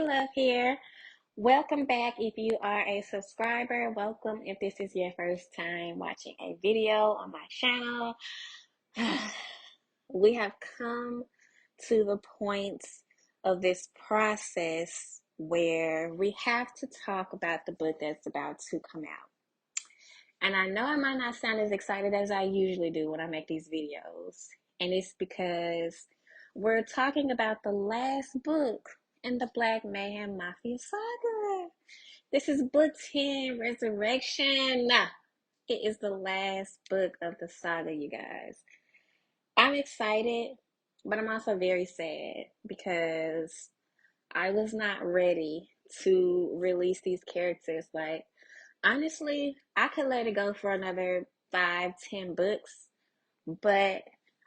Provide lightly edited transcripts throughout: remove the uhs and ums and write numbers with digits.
Love here. Welcome back if you are a subscriber. Welcome if this is your first time watching a video on my channel. We have come to the point of this process where we have to talk about the book that's about to come out. And I know I might not sound as excited as I usually do when I make these videos. And it's because we're talking about the last book in the Black Mayhem Mafia saga. This is book 10, Resurrection. It is the last book of the saga, you guys. I'm excited, but I'm also very sad because I was not ready to release these characters. Like, honestly, I could let it go for another 5, 10 books, but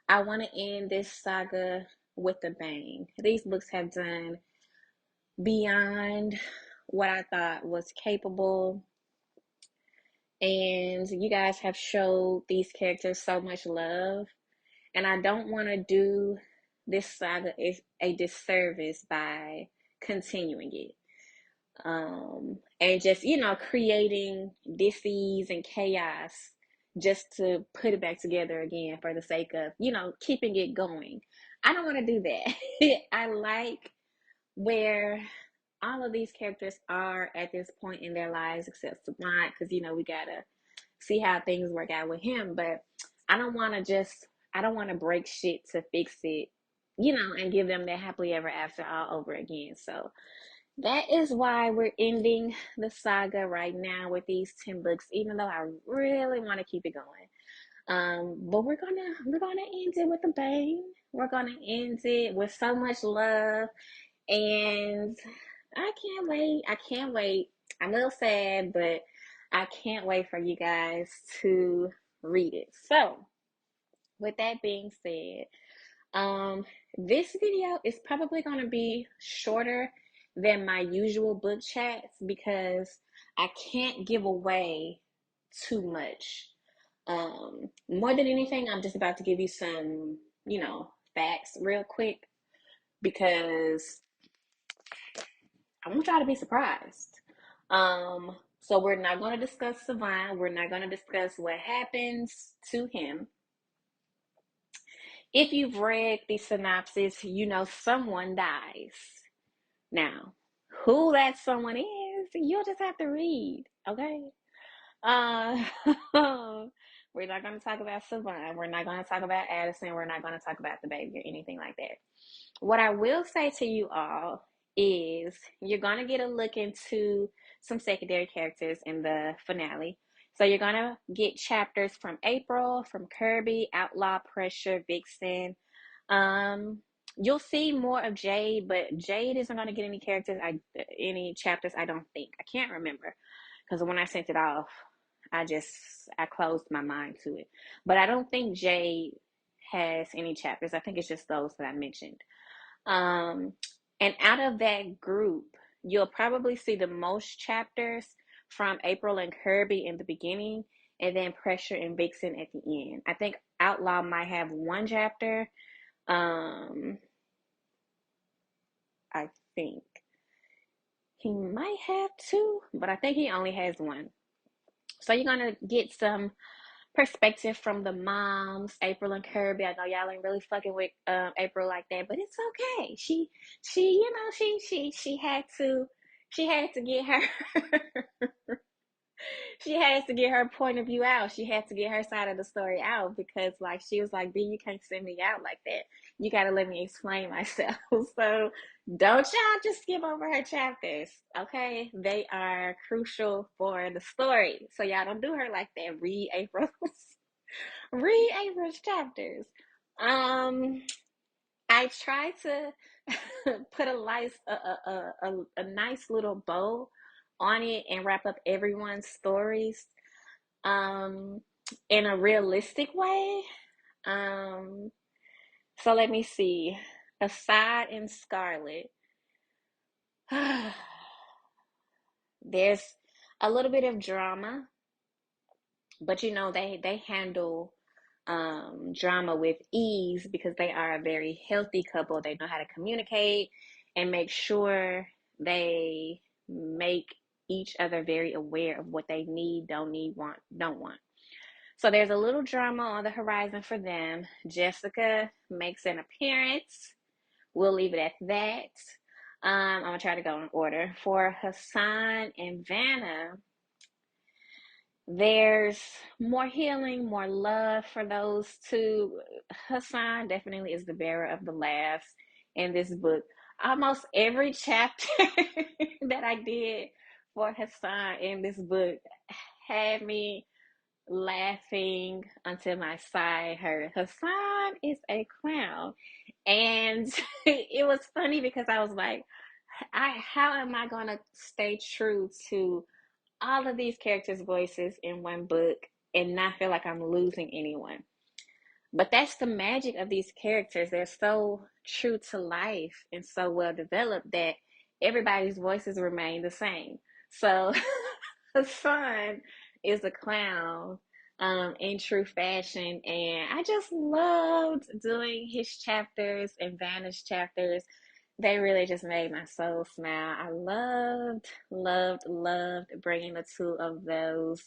I want to end this saga with a bang. These books have done beyond what I thought was capable, and you guys have showed these characters so much love, and I don't want to do this saga is a disservice by continuing it. And just, creating disease and chaos just to put it back together again for the sake of, keeping it going. I don't want to do that. I like where all of these characters are at this point in their lives, except Savant, because, we gotta see how things work out with him. But I don't want to break shit to fix it, and give them their happily ever after all over again. So that is why we're ending the saga right now with these 10 books, even though I really want to keep it going. But we're gonna end it with a bang. We're gonna end it with so much love, and I can't wait. I can't wait. I'm a little sad, but I can't wait for you guys to read it. So, with that being said, this video is probably going to be shorter than my usual book chats because I can't give away too much. More than anything, I'm just about to give you some, facts real quick because I want y'all to be surprised. So we're not going to discuss Savant. We're not going to discuss what happens to him. If you've read the synopsis, you know someone dies. Now, who that someone is, you'll just have to read, okay? Uh, we're not going to talk about Savant. We're not going to talk about Addison. We're not going to talk about the baby or anything like that. What I will say to you all is you're going to get a look into some secondary characters in the finale. So you're going to get chapters from April, from Kirby, Outlaw, Pressure, Vixen. You'll see more of Jade, but Jade isn't going to get any chapters, I don't think. I can't remember because when I sent it off, I closed my mind to it. But I don't think Jade has any chapters. I think it's just those that I mentioned. And out of that group, you'll probably see the most chapters from April and Kirby in the beginning, and then Pressure and Vixen at the end. I think Outlaw might have one chapter. I think he might have two, but I think he only has one. So you're gonna get some perspective from the moms, April and Kirby. I know y'all ain't really fucking with April like that, but it's okay. She had to get her she has to get her point of view out. She had to get her side of the story out because, like, she was like, B, you can't send me out like that. You got to let me explain myself. So don't y'all just skip over her chapters, okay? They are crucial for the story. So y'all don't do her like that. Read April's chapters. I try to put a nice little bow on it and wrap up everyone's stories in a realistic way. So let me see. Aside in Scarlet, there's a little bit of drama, but they handle drama with ease because they are a very healthy couple. They know how to communicate and make sure They make each other very aware of what they need, want, don't want. So there's a little drama on the horizon for them. Jessica makes an appearance. We'll leave it at that. I'm gonna try to go in order. For Hassan and Vanna, there's more healing, more love for those two. Hassan definitely is the bearer of the laughs in this book. Almost every chapter that I did for Hassan in this book had me laughing until my side hurt. Hassan is a clown. And it was funny because I was like, how am I gonna stay true to all of these characters' voices in one book and not feel like I'm losing anyone? But that's the magic of these characters. They're so true to life and so well developed that everybody's voices remain the same. So Hassan is a clown in true fashion. And I just loved doing his chapters and Vanna's chapters. They really just made my soul smile. I loved bringing the two of those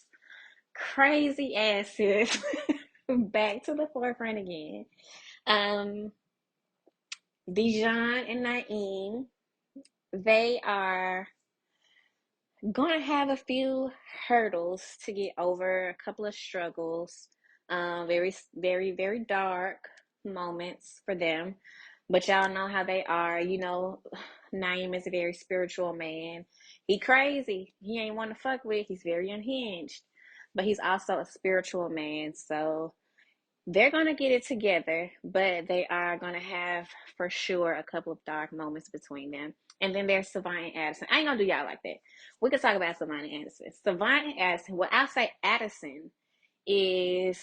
crazy asses back to the forefront again. Um, Dijon and Naeem, they are going to have a few hurdles to get over, a couple of struggles, very dark moments for them. But y'all know how they are. You know, Naeem is a very spiritual man. He crazy. He ain't one to fuck with. He's very unhinged. But he's also a spiritual man. So they're going to get it together, but they are going to have for sure a couple of dark moments between them. And then there's Savant and Addison. I ain't going to do y'all like that. We can talk about Savant and Addison. Savant and Addison, well, I'll say Addison is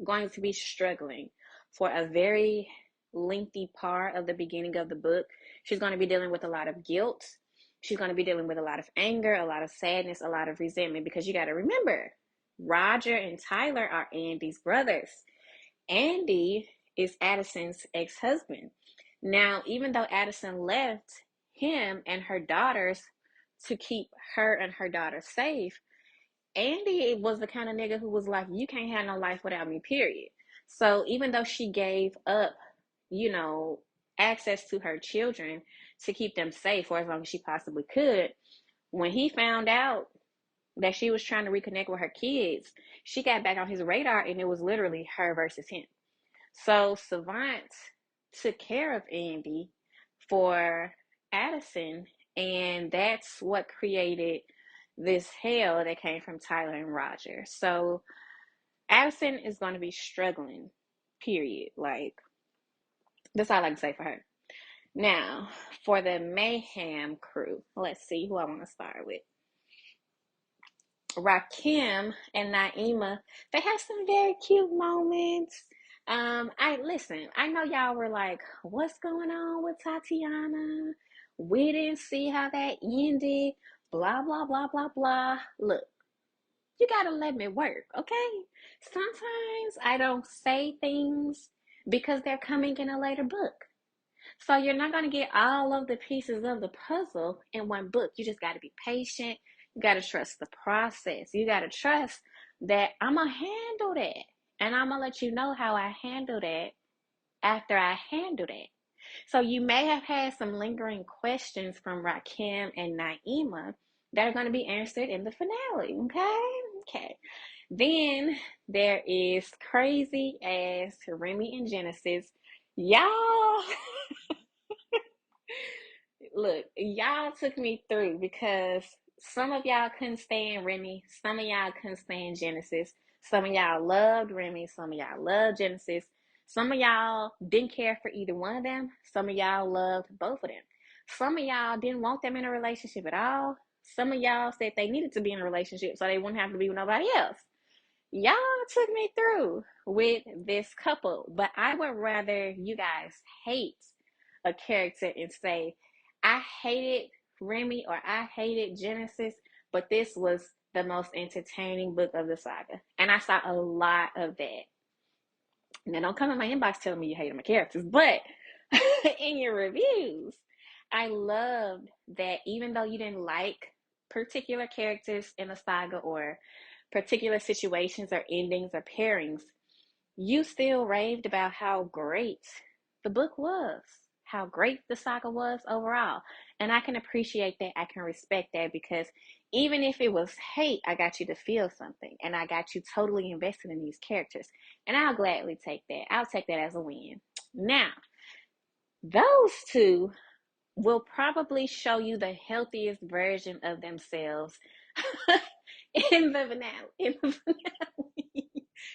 going to be struggling for a very lengthy part of the beginning of the book. She's going to be dealing with a lot of guilt. She's going to be dealing with a lot of anger, a lot of sadness, a lot of resentment, because you got to remember, Roger and Tyler are Andy's brothers. Andy is Addison's ex-husband. Now, even though Addison left him and her daughters to keep her and her daughter safe, Andy was the kind of nigga who was like, you can't have no life without me, period. So even though she gave up, you know, access to her children to keep them safe for as long as she possibly could, when he found out that she was trying to reconnect with her kids, she got back on his radar, and it was literally her versus him. So Savant took care of Andy for Addison, and that's what created this hell that came from Tyler and Roger. So Addison is going to be struggling, period. Like, that's all I can say for her. Now, for the Mayhem crew, let's see who I want to start with. Rakim and Naima, they have some very cute moments. I know y'all were like, what's going on with Tatiana? We didn't see how that ended. Blah blah blah blah blah. Look, you gotta let me work, okay? Sometimes I don't say things because they're coming in a later book. So you're not going to get all of the pieces of the puzzle in one book. You just got to be patient. You got to trust the process. You got to trust that I'm going to handle that. And I'm going to let you know how I handle that after I handle that. So you may have had some lingering questions from Rakim and Naima that are going to be answered in the finale. Okay. Then there is crazy ass Remy and Genesis. Y'all, look, y'all took me through because some of y'all couldn't stand Remy, some of y'all couldn't stand Genesis, some of y'all loved Remy, some of y'all loved Genesis, some of y'all didn't care for either one of them, some of y'all loved both of them, some of y'all didn't want them in a relationship at all, some of y'all said they needed to be in a relationship so they wouldn't have to be with nobody else. Y'all took me through with this couple, but I would rather you guys hate a character and say, I hated Remy or I hated Genesis, but this was the most entertaining book of the saga. And I saw a lot of that. Now, don't come in my inbox telling me you hated my characters, but in your reviews, I loved that even though you didn't like particular characters in the saga or particular situations or endings or pairings, you still raved about how great the book was, how great the saga was overall. And I can appreciate that. I can respect that because even if it was hate, I got you to feel something and I got you totally invested in these characters. And I'll gladly take that. I'll take that as a win. Now, those two will probably show you the healthiest version of themselves in the finale. In the finale.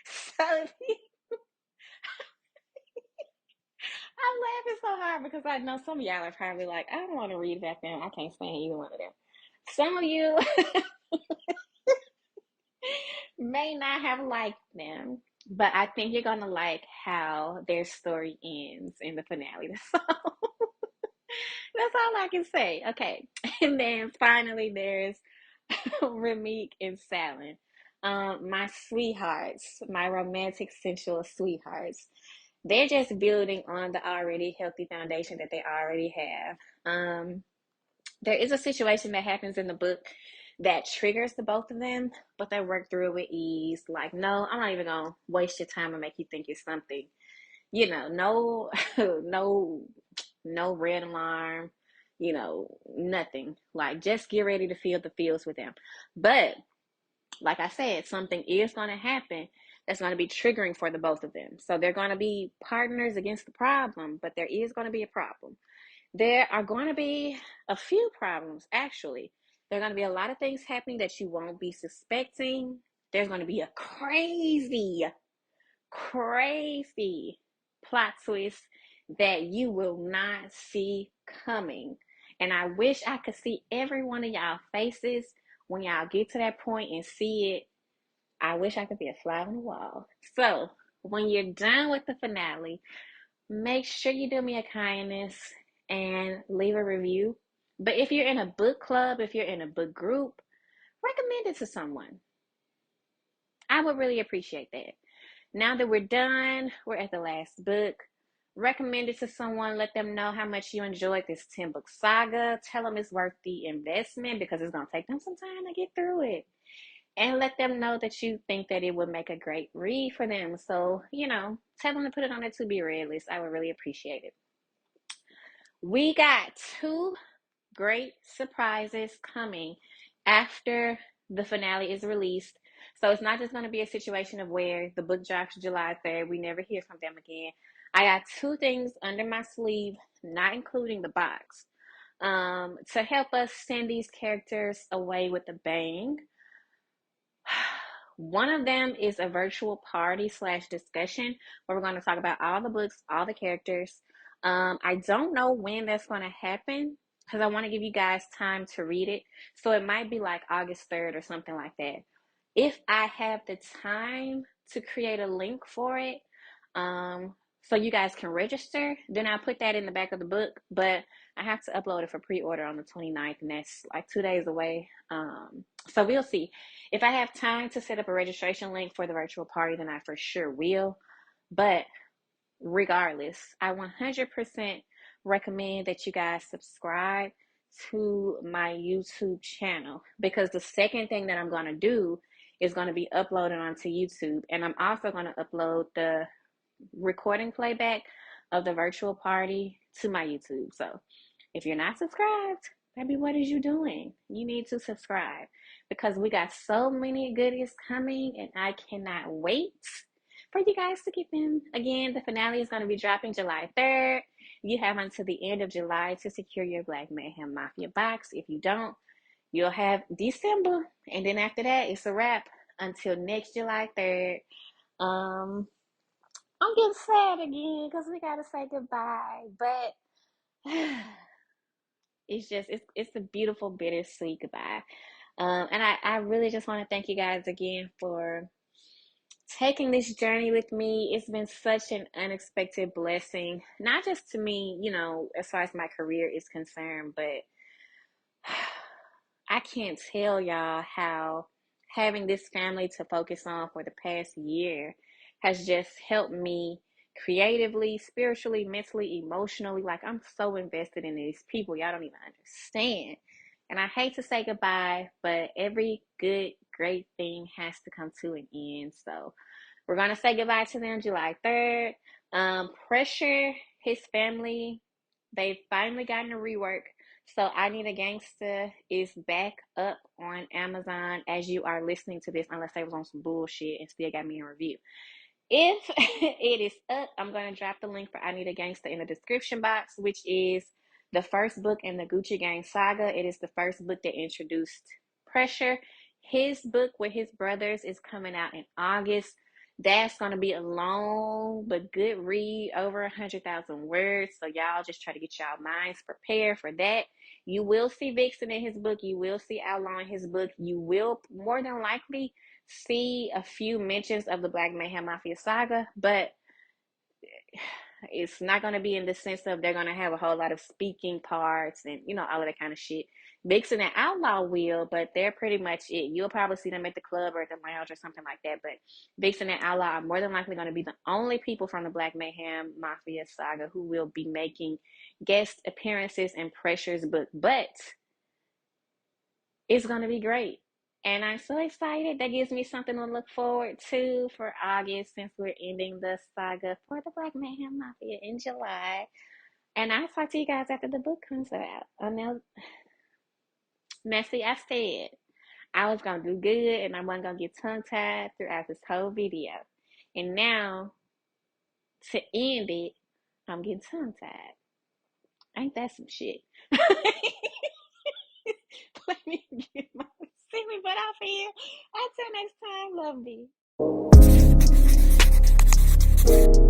So I'm laughing so hard because I know some of y'all are probably like, I don't want to read about them. I can't stand either one of them. Some of you may not have liked them, but I think you're gonna like how their story ends in the finale. So that's all I can say. Okay, and then finally there's Ramik and Salin. My sweethearts, my romantic, sensual sweethearts. They're just building on the already healthy foundation that they already have. There is a situation that happens in the book that triggers the both of them, but they work through it with ease. Like, no, I'm not even gonna waste your time and make you think it's something. No, no, no red alarm. Nothing. Like, just get ready to feel the feels with them. But like I said, something is going to happen that's going to be triggering for the both of them. So they're going to be partners against the problem, but there is going to be a problem. There are going to be a few problems, actually. There are going to be a lot of things happening that you won't be suspecting. There's going to be a crazy, crazy plot twist that you will not see coming. And I wish I could see every one of y'all faces when y'all get to that point and see it. I wish I could be a fly on the wall. So, when you're done with the finale, make sure you do me a kindness and leave a review. But if you're in a book club, if you're in a book group, recommend it to someone. I would really appreciate that. Now that we're done, we're at the last book. Recommend it to someone. Let them know how much you enjoyed this 10-book saga. Tell them it's worth the investment because it's going to take them some time to get through it. And let them know that you think that it would make a great read for them. So, tell them to put it on their to be read list. I would really appreciate it. We got two great surprises coming after the finale is released. So it's not just going to be a situation of where the book drops July 3rd, we never hear from them again. I got two things under my sleeve, not including the box, to help us send these characters away with a bang. One of them is a virtual party slash discussion where we're going to talk about all the books, all the characters. I don't know when that's going to happen because I want to give you guys time to read it. So it might be like August 3rd or something like that. If I have the time to create a link for it, so you guys can register, then I'll put that in the back of the book. But I have to upload it for pre-order on the 29th, and that's like 2 days away. So we'll see. If I have time to set up a registration link for the virtual party, then I for sure will. But regardless, I 100% recommend that you guys subscribe to my YouTube channel because the second thing that I'm going to do is going to be uploaded onto YouTube. And I'm also going to upload the recording playback of the virtual party to my YouTube. So if you're not subscribed, baby, what is you doing? You need to subscribe because we got so many goodies coming and I cannot wait for you guys to get them. Again, the finale is going to be dropping July 3rd. You have until the end of July to secure your Black Mayhem Mafia box. If you don't, you'll have December. And then after that, it's a wrap until next July 3rd. I'm getting sad again because we got to say goodbye. But it's a beautiful, bittersweet goodbye. And I really just want to thank you guys again for taking this journey with me. It's been such an unexpected blessing, not just to me, as far as my career is concerned, but I can't tell y'all how having this family to focus on for the past year has just helped me creatively, spiritually, mentally, emotionally. Like, I'm so invested in these people. Y'all don't even understand. And I hate to say goodbye, but every good, great thing has to come to an end. So we're going to say goodbye to them July 3rd. Pressure, his family, they've finally gotten a rework. So I Need a Gangster is back up on Amazon as you are listening to this, unless they was on some bullshit and still got me in review. If it is up, I'm going to drop the link for I Need a Gangster in the description box, which is the first book in the Gucci Gang saga. It is the first book that introduced Pressure. His book with his brothers is coming out in August. That's going to be a long but good read, over 100,000 words. So y'all just try to get y'all minds prepared for that. You will see Vixen in his book. You will see Outlaw in his book. You will more than likely see a few mentions of the Black Mayhem Mafia saga, but it's not going to be in the sense of they're going to have a whole lot of speaking parts and, you know, all of that kind of shit. Vixen and Outlaw will, but they're pretty much it. You'll probably see them at the club or at the lounge or something like that, but Vixen and Outlaw are more than likely going to be the only people from the Black Mayhem Mafia saga who will be making guest appearances in Pressure's book, but it's going to be great. And I'm so excited. That gives me something to look forward to for August, since we're ending the saga for the Black Mayhem Mafia in July. And I'll talk to you guys after the book comes out. Oh, now, Messy, I said I was going to do good and I wasn't going to get tongue-tied throughout this whole video. And now, to end it, I'm getting tongue-tied. Ain't that some shit? Let me get my silly butt off here. Until next time, love me.